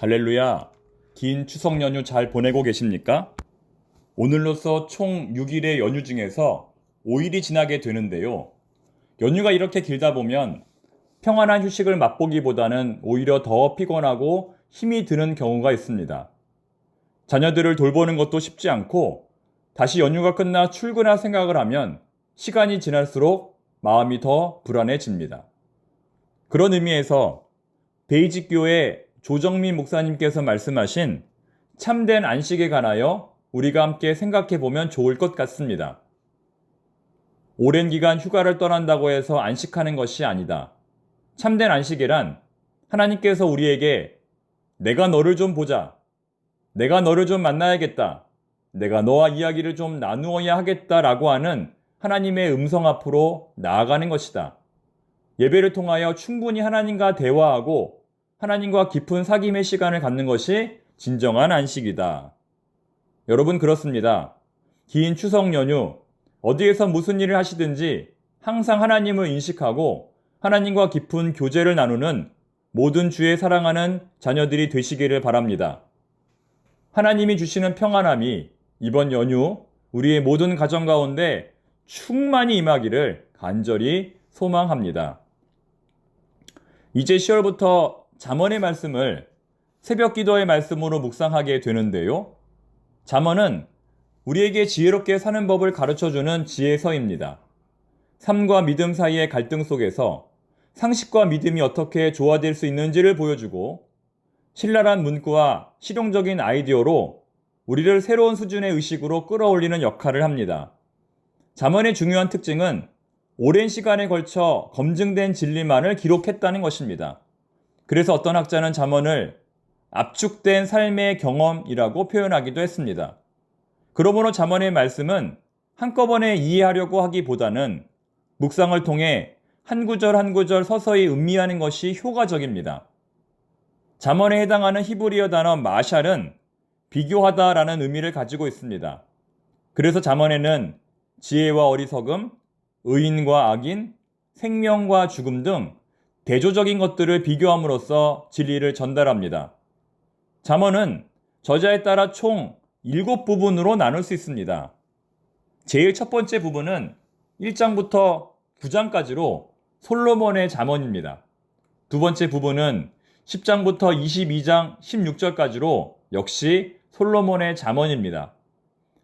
할렐루야. 긴 추석 연휴 잘 보내고 계십니까? 오늘로써 총 6일의 연휴 중에서 5일이 지나게 되는데요. 연휴가 이렇게 길다 보면 평안한 휴식을 맛보기보다는 오히려 더 피곤하고 힘이 드는 경우가 있습니다. 자녀들을 돌보는 것도 쉽지 않고 다시 연휴가 끝나 출근할 생각을 하면 시간이 지날수록 마음이 더 불안해집니다. 그런 의미에서 베이직교회 조정민 목사님께서 말씀하신 참된 안식에 관하여 우리가 함께 생각해 보면 좋을 것 같습니다. 오랜 기간 휴가를 떠난다고 해서 안식하는 것이 아니다. 참된 안식이란 하나님께서 우리에게 내가 너를 좀 보자. 내가 너를 좀 만나야겠다. 내가 너와 이야기를 좀 나누어야 하겠다라고 하는 하나님의 음성 앞으로 나아가는 것이다. 예배를 통하여 충분히 하나님과 대화하고 하나님과 깊은 사귐의 시간을 갖는 것이 진정한 안식이다. 여러분 그렇습니다. 긴 추석 연휴 어디에서 무슨 일을 하시든지 항상 하나님을 인식하고 하나님과 깊은 교제를 나누는 모든 주의 사랑하는 자녀들이 되시기를 바랍니다. 하나님이 주시는 평안함이 이번 연휴 우리의 모든 가정 가운데 충만히 임하기를 간절히 소망합니다. 이제 10월부터 잠언의 말씀을 새벽 기도의 말씀으로 묵상하게 되는데요. 잠언은 우리에게 지혜롭게 사는 법을 가르쳐주는 지혜서입니다. 삶과 믿음 사이의 갈등 속에서 상식과 믿음이 어떻게 조화될 수 있는지를 보여주고 신랄한 문구와 실용적인 아이디어로 우리를 새로운 수준의 의식으로 끌어올리는 역할을 합니다. 잠언의 중요한 특징은 오랜 시간에 걸쳐 검증된 진리만을 기록했다는 것입니다. 그래서 어떤 학자는 잠언을 압축된 삶의 경험이라고 표현하기도 했습니다. 그러므로 잠언의 말씀은 한꺼번에 이해하려고 하기보다는 묵상을 통해 한 구절 한 구절 서서히 음미하는 것이 효과적입니다. 잠언에 해당하는 히브리어 단어 마샬은 비교하다라는 의미를 가지고 있습니다. 그래서 잠언에는 지혜와 어리석음, 의인과 악인, 생명과 죽음 등 대조적인 것들을 비교함으로써 진리를 전달합니다. 잠언은 저자에 따라 총 7부분으로 나눌 수 있습니다. 제일 첫 번째 부분은 1장부터 9장까지로 솔로몬의 잠언입니다. 두 번째 부분은 10장부터 22장 16절까지로 역시 솔로몬의 잠언입니다.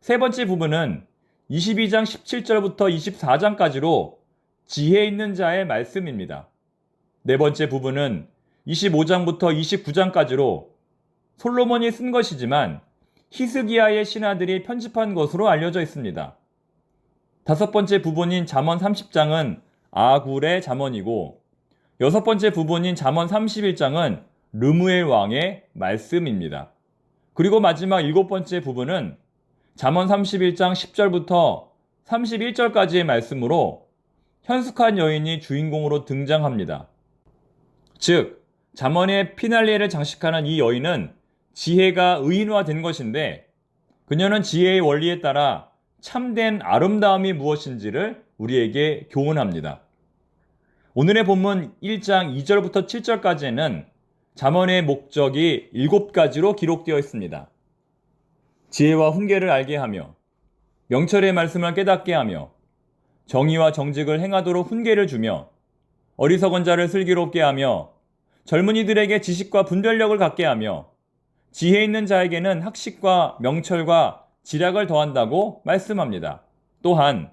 세 번째 부분은 22장 17절부터 24장까지로 지혜 있는 자의 말씀입니다. 네 번째 부분은 25장부터 29장까지로 솔로몬이 쓴 것이지만 히스기야의 신하들이 편집한 것으로 알려져 있습니다. 다섯 번째 부분인 잠언 30장은 아굴의 잠언이고 여섯 번째 부분인 잠언 31장은 르무엘 왕의 말씀입니다. 그리고 마지막 일곱 번째 부분은 잠언 31장 10절부터 31절까지의 말씀으로 현숙한 여인이 주인공으로 등장합니다. 즉, 잠언의 피날레를 장식하는 이 여인은 지혜가 의인화된 것인데 그녀는 지혜의 원리에 따라 참된 아름다움이 무엇인지를 우리에게 교훈합니다. 오늘의 본문 1장 2절부터 7절까지는 잠언의 목적이 7가지로 기록되어 있습니다. 지혜와 훈계를 알게 하며 명철의 말씀을 깨닫게 하며 정의와 정직을 행하도록 훈계를 주며 어리석은 자를 슬기롭게 하며 젊은이들에게 지식과 분별력을 갖게 하며 지혜 있는 자에게는 학식과 명철과 지략을 더한다고 말씀합니다. 또한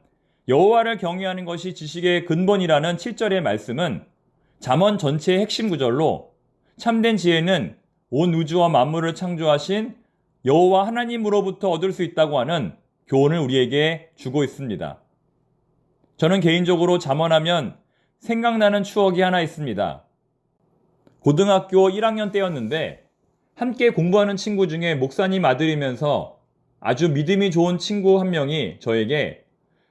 여호와를 경외하는 것이 지식의 근본이라는 7절의 말씀은 잠언 전체의 핵심 구절로 참된 지혜는 온 우주와 만물을 창조하신 여호와 하나님으로부터 얻을 수 있다고 하는 교훈을 우리에게 주고 있습니다. 저는 개인적으로 잠언하면 생각나는 추억이 하나 있습니다. 고등학교 1학년 때였는데 함께 공부하는 친구 중에 목사님 아들이면서 아주 믿음이 좋은 친구 한 명이 저에게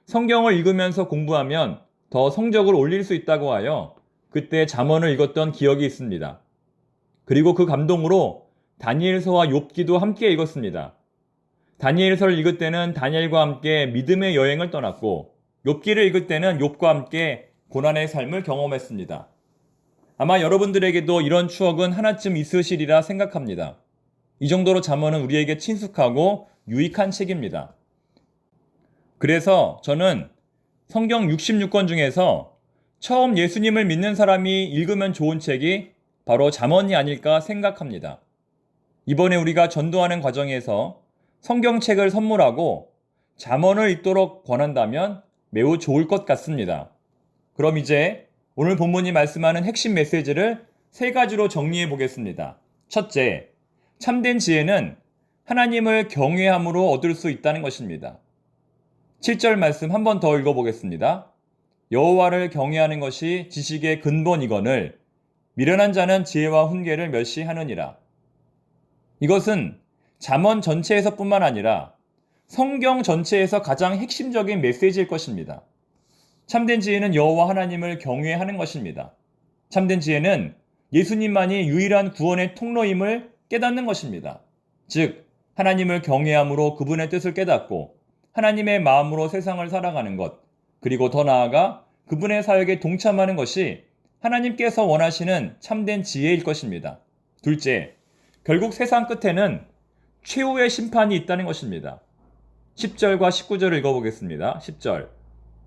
성경을 읽으면서 공부하면 더 성적을 올릴 수 있다고 하여 그때 잠언을 읽었던 기억이 있습니다. 그리고 그 감동으로 다니엘서와 욥기도 함께 읽었습니다. 다니엘서를 읽을 때는 다니엘과 함께 믿음의 여행을 떠났고 욥기를 읽을 때는 욥과 함께 고난의 삶을 경험했습니다. 아마 여러분들에게도 이런 추억은 하나쯤 있으시리라 생각합니다. 이 정도로 잠언은 우리에게 친숙하고 유익한 책입니다. 그래서 저는 성경 66권 중에서 처음 예수님을 믿는 사람이 읽으면 좋은 책이 바로 잠언이 아닐까 생각합니다. 이번에 우리가 전도하는 과정에서 성경책을 선물하고 잠언을 읽도록 권한다면 매우 좋을 것 같습니다. 그럼 이제 오늘 본문이 말씀하는 핵심 메시지를 세 가지로 정리해 보겠습니다. 첫째, 참된 지혜는 하나님을 경외함으로 얻을 수 있다는 것입니다. 7절 말씀 한 번 더 읽어보겠습니다. 여호와를 경외하는 것이 지식의 근본이거늘 미련한 자는 지혜와 훈계를 멸시하느니라. 이것은 잠언 전체에서 뿐만 아니라 성경 전체에서 가장 핵심적인 메시지일 것입니다. 참된 지혜는 여호와 하나님을 경외하는 것입니다. 참된 지혜는 예수님만이 유일한 구원의 통로임을 깨닫는 것입니다. 즉, 하나님을 경외함으로 그분의 뜻을 깨닫고 하나님의 마음으로 세상을 살아가는 것, 그리고 더 나아가 그분의 사역에 동참하는 것이 하나님께서 원하시는 참된 지혜일 것입니다. 둘째, 결국 세상 끝에는 최후의 심판이 있다는 것입니다. 10절과 19절을 읽어보겠습니다. 10절,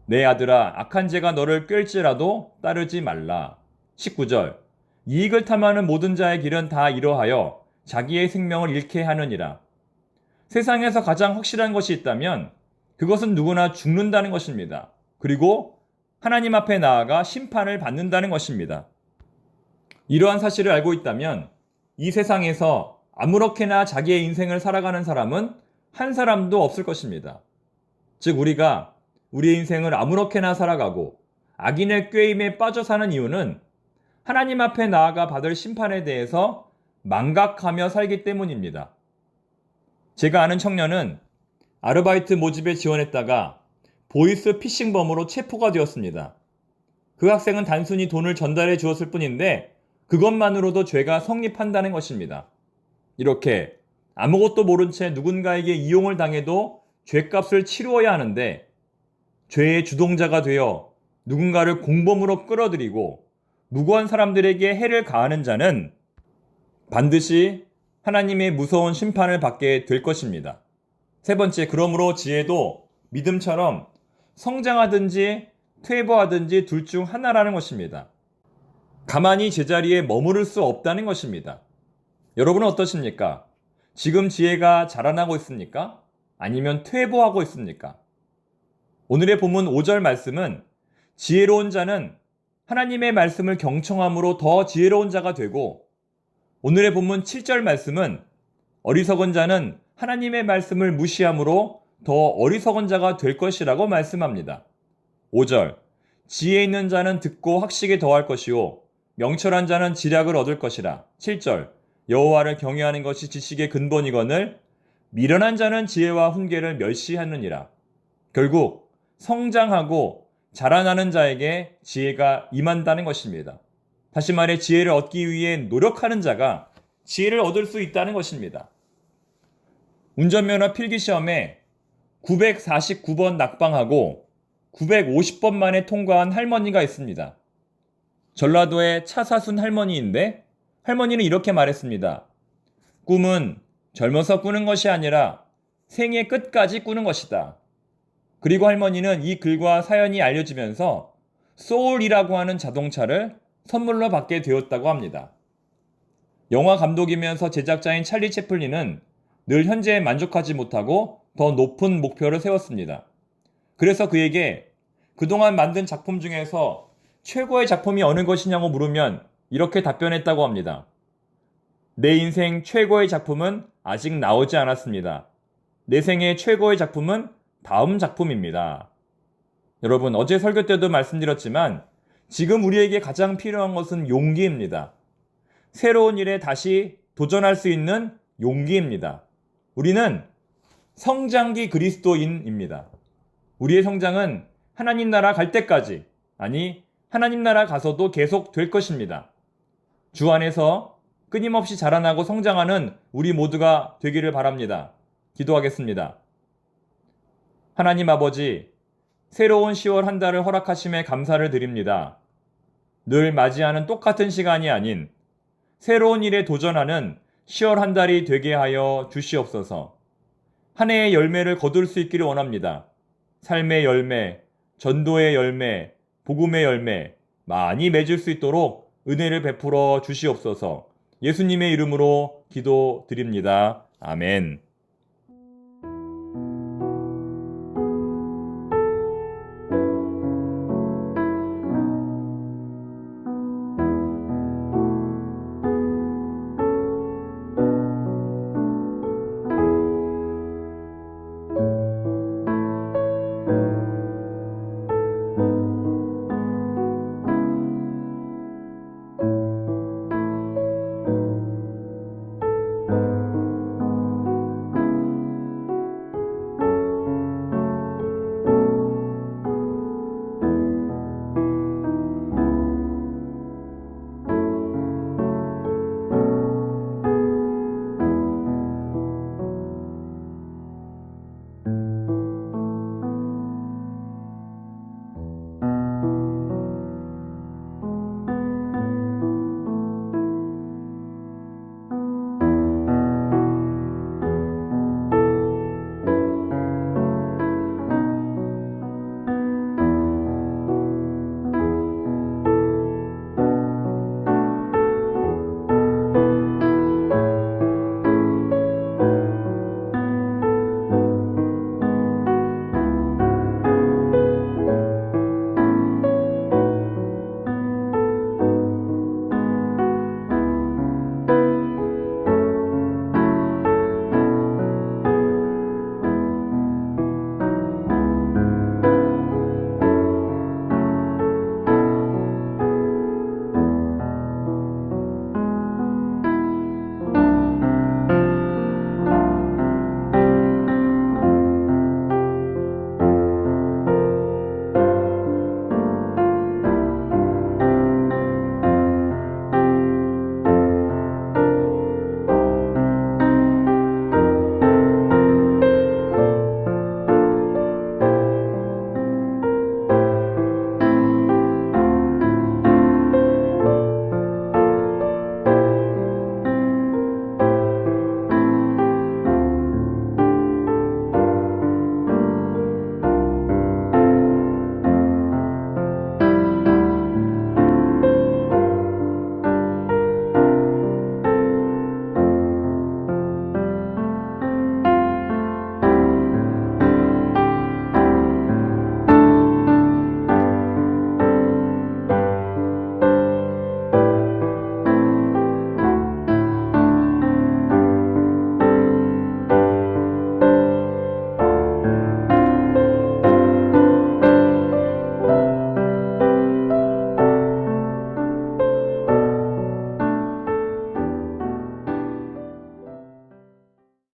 내 아들아 악한 죄가 너를 꿰을지라도 따르지 말라. 19절, 이익을 탐하는 모든 자의 길은 다 이러하여 자기의 생명을 잃게 하느니라. 세상에서 가장 확실한 것이 있다면 그것은 누구나 죽는다는 것입니다. 그리고 하나님 앞에 나아가 심판을 받는다는 것입니다. 이러한 사실을 알고 있다면 이 세상에서 아무렇게나 자기의 인생을 살아가는 사람은 한 사람도 없을 것입니다. 즉, 우리가 우리의 인생을 아무렇게나 살아가고 악인의 꾀임에 빠져 사는 이유는 하나님 앞에 나아가 받을 심판에 대해서 망각하며 살기 때문입니다. 제가 아는 청년은 아르바이트 모집에 지원했다가 보이스 피싱범으로 체포가 되었습니다. 그 학생은 단순히 돈을 전달해 주었을 뿐인데 그것만으로도 죄가 성립한다는 것입니다. 이렇게 아무것도 모른 채 누군가에게 이용을 당해도 죄값을 치루어야 하는데 죄의 주동자가 되어 누군가를 공범으로 끌어들이고 무고한 사람들에게 해를 가하는 자는 반드시 하나님의 무서운 심판을 받게 될 것입니다. 세 번째, 그러므로 지혜도 믿음처럼 성장하든지 퇴보하든지 둘 중 하나라는 것입니다. 가만히 제자리에 머무를 수 없다는 것입니다. 여러분은 어떠십니까? 지금 지혜가 자라나고 있습니까? 아니면 퇴보하고 있습니까? 오늘의 본문 5절 말씀은 지혜로운 자는 하나님의 말씀을 경청함으로 더 지혜로운 자가 되고, 오늘의 본문 7절 말씀은 어리석은 자는 하나님의 말씀을 무시함으로 더 어리석은 자가 될 것이라고 말씀합니다. 5절, 지혜 있는 자는 듣고 학식에 더할 것이요 명철한 자는 지략을 얻을 것이라. 7절, 여호와를 경외하는 것이 지식의 근본이거늘 미련한 자는 지혜와 훈계를 멸시하느니라. 결국 성장하고 자라나는 자에게 지혜가 임한다는 것입니다. 다시 말해 지혜를 얻기 위해 노력하는 자가 지혜를 얻을 수 있다는 것입니다. 운전면허 필기시험에 949번 낙방하고 950번 만에 통과한 할머니가 있습니다. 전라도의 차사순 할머니인데 할머니는 이렇게 말했습니다. 꿈은 젊어서 꾸는 것이 아니라 생애 끝까지 꾸는 것이다. 그리고 할머니는 이 글과 사연이 알려지면서 소울이라고 하는 자동차를 선물로 받게 되었다고 합니다. 영화 감독이면서 제작자인 찰리 채플린은 늘 현재에 만족하지 못하고 더 높은 목표를 세웠습니다. 그래서 그에게 그동안 만든 작품 중에서 최고의 작품이 어느 것이냐고 물으면 이렇게 답변했다고 합니다. 내 인생 최고의 작품은 아직 나오지 않았습니다. 내 생애 최고의 작품은 다음 작품입니다. 여러분, 어제 설교 때도 말씀드렸지만 지금 우리에게 가장 필요한 것은 용기입니다. 새로운 일에 다시 도전할 수 있는 용기입니다. 우리는 성장기 그리스도인입니다. 우리의 성장은 하나님 나라 갈 때까지, 아니 하나님 나라 가서도 계속 될 것입니다. 주 안에서 끊임없이 자라나고 성장하는 우리 모두가 되기를 바랍니다. 기도하겠습니다. 하나님 아버지, 새로운 10월 한 달을 허락하심에 감사를 드립니다. 늘 맞이하는 똑같은 시간이 아닌 새로운 일에 도전하는 10월 한 달이 되게 하여 주시옵소서. 한 해의 열매를 거둘 수 있기를 원합니다. 삶의 열매, 전도의 열매, 복음의 열매 많이 맺을 수 있도록 은혜를 베풀어 주시옵소서. 예수님의 이름으로 기도드립니다. 아멘.